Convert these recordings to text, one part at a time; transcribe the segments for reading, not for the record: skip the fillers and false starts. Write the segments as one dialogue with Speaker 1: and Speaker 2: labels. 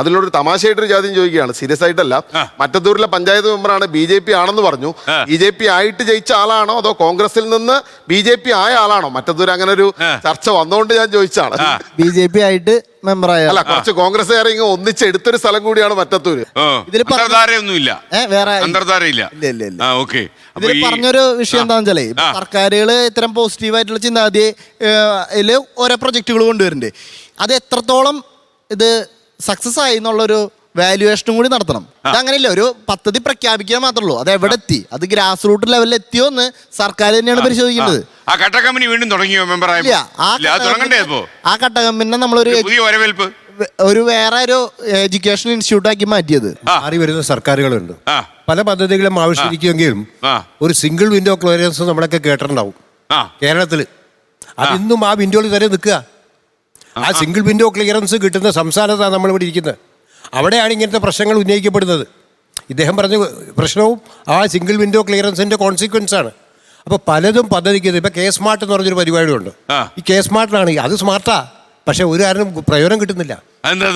Speaker 1: അതിലൊരു തമാശയായിട്ടൊരു ചോദ്യം ചോദിക്കുകയാണ്, സീരിയസ് ആയിട്ടല്ല. മറ്റത്തൂരിലെ പഞ്ചായത്ത് മെമ്പറാണ് BJP ആണെന്ന് പറഞ്ഞു. BJP ആയിട്ട് ജയിച്ച ആളാണോ അതോ കോൺഗ്രസിൽ നിന്ന് BJP ആയ ആളാണോ? മറ്റത്തൂർ അങ്ങനെ ഒരു ചർച്ച വന്നുകൊണ്ട് ഞാൻ ചോദിച്ചാണ്.
Speaker 2: BJP ആയിട്ട് മെമ്പറായ
Speaker 1: അല്ല, കുറച്ച് കോൺഗ്രസ്സുകാരെ ഇങ്ങനെ ഒന്നിച്ചെടുത്തൊരു സ്ഥലം കൂടിയാണ് മറ്റത്തൂര്.
Speaker 3: ഇതിൽ
Speaker 2: പറഞ്ഞൊരു വിഷയം എന്താണെന്ന് വെച്ചാലേ, സർക്കാരുകള് ഇത്തരം പോസിറ്റീവായിട്ടുള്ള ചിന്താഗതിയില് ഓരോ പ്രൊജക്ടുകൾ കൊണ്ടുവരുന്നുണ്ട്. അത് എത്രത്തോളം ഇത് സക്സസ് ആയി എന്നുള്ളൊരു വാല്യുവേഷനും കൂടി നടത്തണം. അതങ്ങനെയല്ല, ഒരു പദ്ധതി പ്രഖ്യാപിക്കാൻ മാത്രമേ ഉള്ളൂ. അത് എവിടെ എത്തി, അത് ഗ്രാസ് റൂട്ട് ലെവലിൽ എത്തിയോ എന്ന് സർക്കാർ തന്നെയാണ് പരിശോധിക്കേണ്ടത്.
Speaker 3: ആ കട്ട കമ്പനി വീണ്ടും തുടങ്ങിയോ?
Speaker 2: ആ കട്ട കമ്പനിനെ നമ്മളൊരു വേറെ ഒരു എഡ്യൂക്കേഷൻ ഇൻസ്റ്റിറ്റ്യൂട്ട് ആക്കി മാറ്റിയത്.
Speaker 4: മാറി വരുന്ന സർക്കാരുകളുണ്ട്, പല പദ്ധതികളും ആവിഷ്കരിക്കുമെങ്കിലും ഒരു സിംഗിൾ വിൻഡോ ക്ലിയറൻസ് നമ്മളൊക്കെ കേട്ടിട്ടുണ്ടാവും കേരളത്തില്. അതിന്നും ആ വിൻഡോയിൽ തന്നെ നിൽക്കുക. ആ സിംഗിൾ വിൻഡോ ക്ലിയറൻസ് കിട്ടുന്ന സംസ്ഥാനത്താണ് നമ്മളിവിടെ ഇരിക്കുന്നത്. അവിടെയാണ് ഇങ്ങനത്തെ പ്രശ്നങ്ങൾ ഉന്നയിക്കപ്പെടുന്നത്. ഇദ്ദേഹം പറഞ്ഞ പ്രശ്നവും ആ സിംഗിൾ വിൻഡോ ക്ലിയറൻസിൻ്റെ കോൺസിക്വൻസ് ആണ്. അപ്പോൾ പലതും പദ്ധതിക്കുന്നത്. ഇപ്പോൾ കെ സ്മാർട്ട് എന്ന് പറഞ്ഞൊരു പരിപാടിയുണ്ട്. ഈ കെ സ്മാർട്ടിലാണ്, അത് സ്മാർട്ടാ, പക്ഷേ ഒരു കാരണം പ്രയോജനം കിട്ടുന്നില്ല.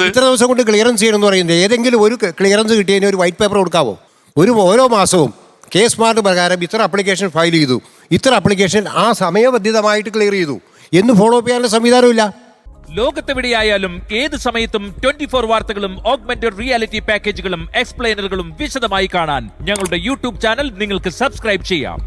Speaker 4: ഇത്ര ദിവസം കൊണ്ട് ക്ലിയറൻസ് ചെയ്യണമെന്ന് പറയുന്നത്, ഏതെങ്കിലും ഒരു ക്ലിയറൻസ് കിട്ടിയതിന് ഒരു വൈറ്റ് പേപ്പർ കൊടുക്കാവോ? ഓരോ മാസവും കെ സ്മാർട്ട് പ്രകാരം ഇത്ര ആപ്ലിക്കേഷൻ ഫയൽ ചെയ്തു, ഇത്ര ആപ്ലിക്കേഷൻ ആ സമയബന്ധിതമായിട്ട് ക്ലിയർ ചെയ്തു എന്ന് ഫോളോ അപ്പ് ചെയ്യാനുള്ള സംവിധാനമില്ല.
Speaker 5: ലോകത്തെവിടെയായാലും ഏത് സമയത്തും 24 വാർത്തകളും ഓഗ്മെന്റഡ് റിയാലിറ്റി പാക്കേജുകളും എക്സ്പ്ലെയിനറുകളും വിശദമായി കാണാൻ ഞങ്ങളുടെ യൂട്യൂബ് ചാനൽ നിങ്ങൾക്ക് സബ്സ്ക്രൈബ് ചെയ്യാം.